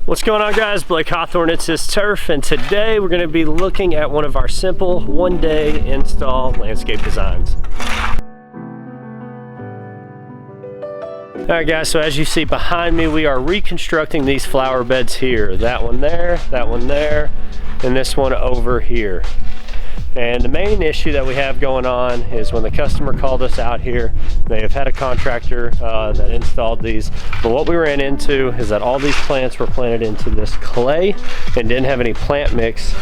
What's going on, guys? Blake Hawthorn, it's his turf, and today we're going to be looking at one of our simple one-day install landscape designs. Alright guys, so as you see behind me, we are reconstructing these flower beds here. That one there, and this one over here. And the main issue that we have going on is when the customer called us out here, they have had a contractor that installed these, but what we ran into is that all these plants were planted into this clay and didn't have any plant mix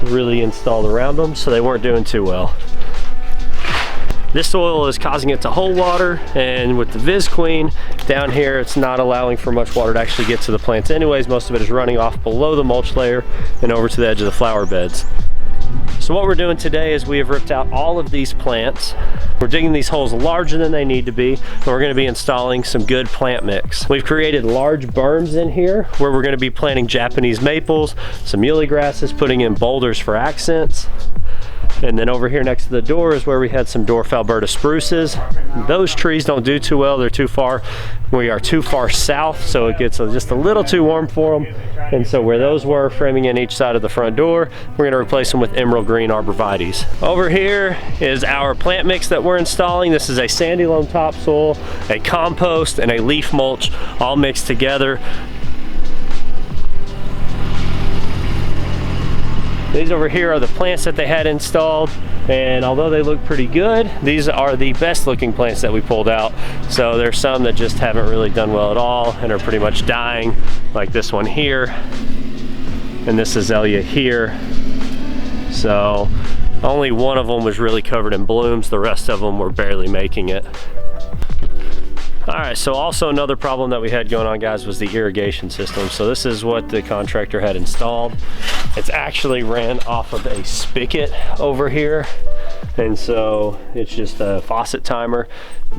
really installed around them, so they weren't doing too well. This soil is causing it to hold water, and with the Viz Queen down here, it's not allowing for much water to actually get to the plants anyways. Most of it is running off below the mulch layer and over to the edge of the flower beds. So what we're doing today is we have ripped out all of these plants. We're digging these holes larger than they need to be, and we're going to be installing some good plant mix. We've created large berms in here where we're going to be planting Japanese maples, some muley grasses, putting in boulders for accents. And then over here next to the door is where we had some dwarf Alberta spruces. Those trees don't do too well, they're too far. We are too far south, so it gets just a little too warm for them. And so where those were, framing in each side of the front door, we're gonna replace them with emerald green arborvitaes. Over here is our plant mix that we're installing. This is a sandy loam topsoil, a compost, and a leaf mulch all mixed together. These over here are the plants that they had installed, and although they look pretty good, these are the best looking plants that we pulled out. So there's some that just haven't really done well at all and are pretty much dying, like this one here and this azalea here. So only one of them was really covered in blooms, the rest of them were barely making it. Alright, so also another problem that we had going on, guys, was the irrigation system. So this is what the contractor had installed. It's actually ran off of a spigot over here, and so it's just a faucet timer.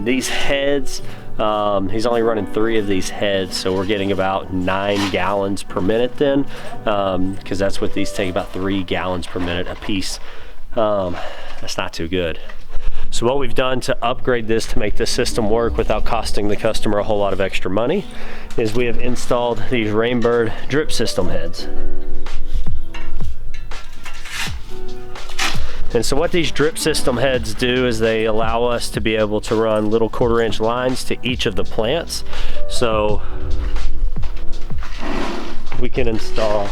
These heads, he's only running 3 of these heads, so we're getting about 9 gallons per minute then, because that's what these take, about 3 gallons per minute a piece. That's not too good. So what we've done to upgrade this to make this system work without costing the customer a whole lot of extra money is we have installed these Rainbird drip system heads. And so what these drip system heads do is they allow us to be able to run little 1/4 inch lines to each of the plants. So we can install.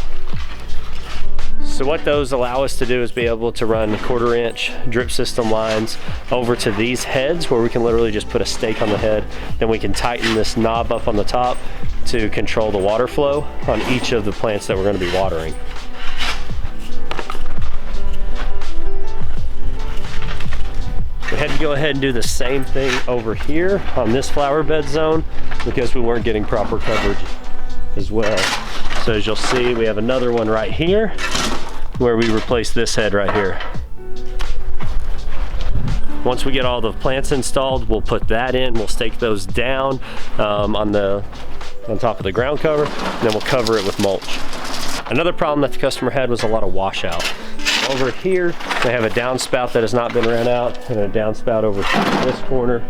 So what those allow us to do is be able to run 1/4 inch drip system lines over to these heads where we can literally just put a stake on the head. Then we can tighten this knob up on the top to control the water flow on each of the plants that we're going to be watering. We had to go ahead and do the same thing over here on this flower bed zone because we weren't getting proper coverage as well. So as you'll see, we have another one right here where we replace this head right here. Once we get all the plants installed, we'll put that in, we'll stake those down on top of the ground cover, and then we'll cover it with mulch. Another problem that the customer had was a lot of washout. Over here, they have a downspout that has not been ran out, and a downspout over this corner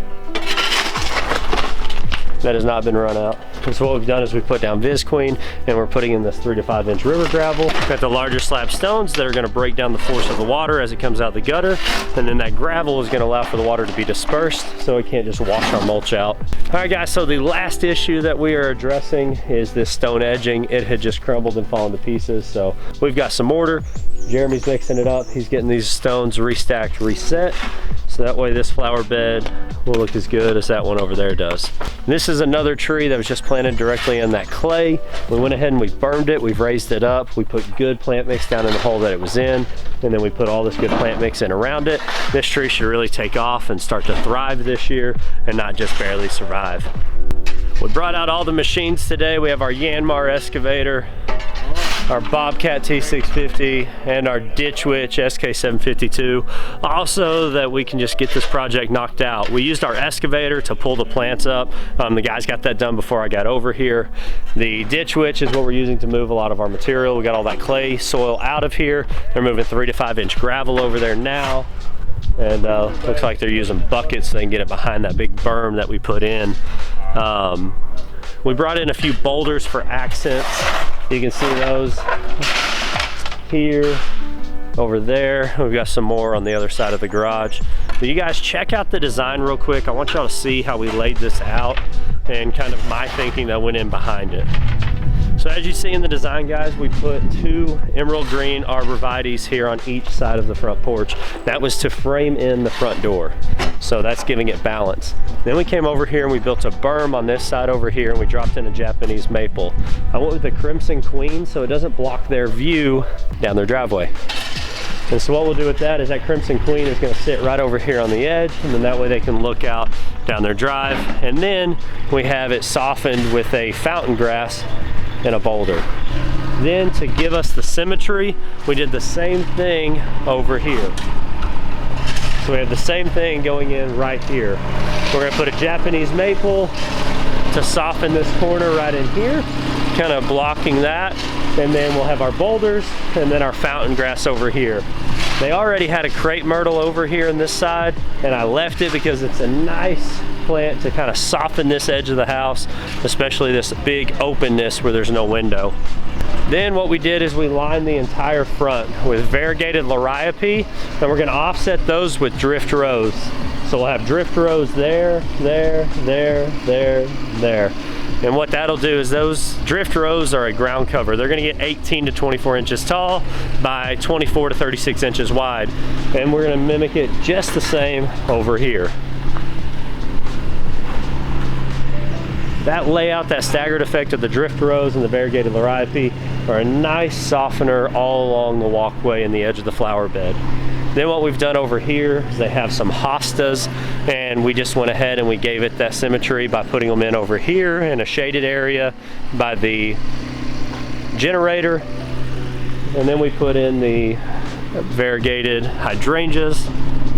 that has not been run out. And so what we've done is we put down Viz Queen, and we're putting in this 3 to 5 inch river gravel. We've got the larger slab stones that are going to break down the force of the water as it comes out the gutter, and then that gravel is going to allow for the water to be dispersed so it can't just wash our mulch out. All right guys, so the last issue that we are addressing is this stone edging. It had just crumbled and fallen to pieces, so we've got some mortar. Jeremy's mixing it up. He's getting these stones restacked, reset, so that way this flower bed will look as good as that one over there does. And this is another tree that was just planted directly in that clay. We went ahead and we bermed it, we've raised it up, we put good plant mix down in the hole that it was in, and then we put all this good plant mix in around it. This tree should really take off and start to thrive this year and not just barely survive. We brought out all the machines today. We have our Yanmar excavator, our Bobcat T650, and our Ditch Witch SK752, also that we can just get this project knocked out. We used our excavator to pull the plants up. The guys got that done before I got over here. The Ditch Witch is what we're using to move a lot of our material. We got all that clay soil out of here. They're moving 3 to 5 inch gravel over there now, and looks like they're using buckets so they can get it behind that big berm that we put in. We brought in a few boulders for accents. You can see those here, over there. We've got some more on the other side of the garage. But you guys check out the design real quick. I want y'all to see how we laid this out and kind of my thinking that went in behind it. So as you see in the design, guys, we put 2 emerald green arborvitaes here on each side of the front porch. That was to frame in the front door. So that's giving it balance. Then we came over here and we built a berm on this side over here, and we dropped in a Japanese maple. I went with the Crimson Queen so it doesn't block their view down their driveway. And so what we'll do with that is that Crimson Queen is going to sit right over here on the edge, and then that way they can look out down their drive. And then we have it softened with a fountain grass and a boulder. Then to give us the symmetry, we did the same thing over here. So we have the same thing going in right here. We're going to put a Japanese maple to soften this corner right in here, kind of blocking that. And then we'll have our boulders and then our fountain grass over here. They already had a crepe myrtle over here on this side, and I left it because it's a nice plant to kind of soften this edge of the house, especially this big openness where there's no window. Then what we did is we lined the entire front with variegated liriope, and we're going to offset those with drift rows. So we'll have drift rows there, there, there, there, there. And what that'll do is those drift rows are a ground cover. They're going to get 18 to 24 inches tall by 24 to 36 inches wide. And we're going to mimic it just the same over here. That layout, that staggered effect of the drift rows and the variegated liriope are a nice softener all along the walkway and the edge of the flower bed. Then what we've done over here is they have some hostas, and we just went ahead and we gave it that symmetry by putting them in over here in a shaded area by the generator. And then we put in the variegated hydrangeas,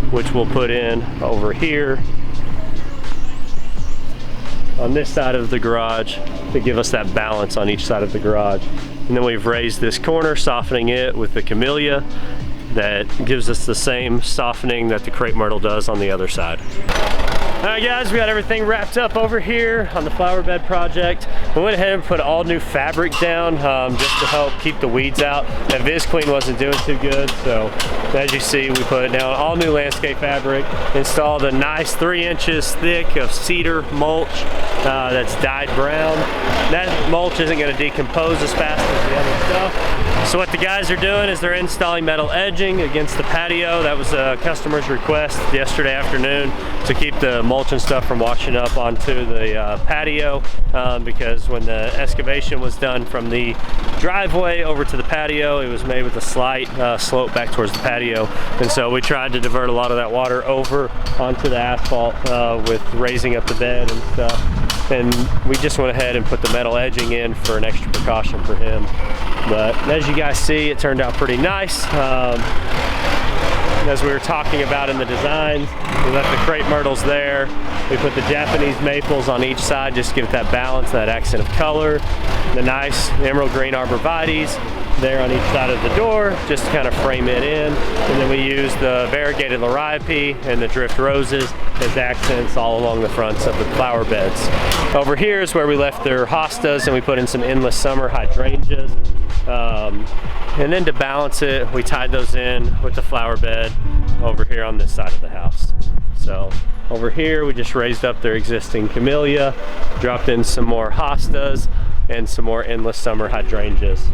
which we'll put in over here on this side of the garage to give us that balance on each side of the garage. And then we've raised this corner, softening it with the camellia. That gives us the same softening that the crepe myrtle does on the other side. All right, guys, we got everything wrapped up over here on the flower bed project. We went ahead and put all new fabric down just to help keep the weeds out. That VisClean wasn't doing too good, so as you see, we put down all new landscape fabric, installed a nice 3 inches thick of cedar mulch that's dyed brown. That mulch isn't going to decompose as fast as the other stuff. So what the guys are doing is they're installing metal edging against the patio. That was a customer's request yesterday afternoon to keep the mulch and stuff from washing up onto the patio because when the excavation was done from the driveway over to the patio, it was made with a slight slope back towards the patio, and so we tried to divert a lot of that water over onto the asphalt with raising up the bed and stuff. And we just went ahead and put the metal edging in for an extra precaution for him. But as you guys see, it turned out pretty nice. As we were talking about in the designs, we left the crepe myrtles there. We put the Japanese maples on each side, just to give it that balance, that accent of color. The nice emerald green arborvitaes there on each side of the door, just to kind of frame it in. And then we use the variegated liriope and the drift roses as accents all along the fronts of the flower beds. Over here is where we left their hostas, and we put in some endless summer hydrangeas. And then to balance it, we tied those in with the flower bed over here on this side of the house. So over here, we just raised up their existing camellia, dropped in some more hostas and some more endless summer hydrangeas.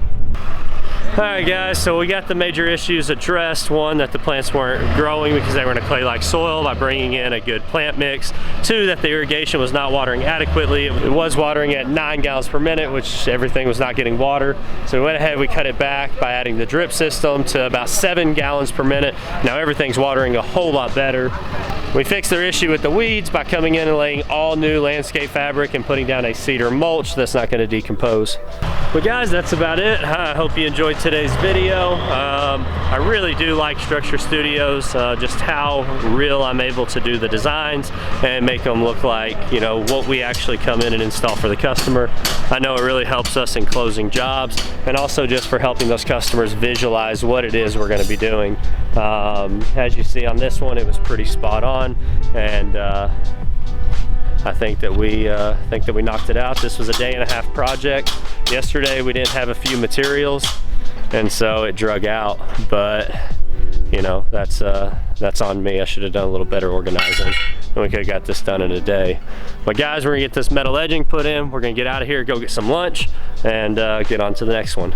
Alright guys, so we got the major issues addressed. One, that the plants weren't growing because they were in a clay-like soil by bringing in a good plant mix. Two, that the irrigation was not watering adequately. It was watering at 9 gallons per minute, which everything was not getting water. So we went ahead, we cut it back by adding the drip system to about 7 gallons per minute. Now everything's watering a whole lot better. We fixed their issue with the weeds by coming in and laying all new landscape fabric and putting down a cedar mulch that's not going to decompose. But guys, that's about it. I hope you enjoyed today's video. I really do like Structure Studios, just how real I'm able to do the designs and make them look like, you know, what we actually come in and install for the customer. I know it really helps us in closing jobs, and also just for helping those customers visualize what it is we're going to be doing. As you see on this one, it was pretty spot on, and I think that we knocked it out. This was a 1.5 day project. Yesterday we didn't have a few materials, and so it drug out. But you know, that's on me. I should have done a little better organizing, and we could have got this done in a day. But guys, we're gonna get this metal edging put in. We're gonna get out of here, go get some lunch, and get on to the next one.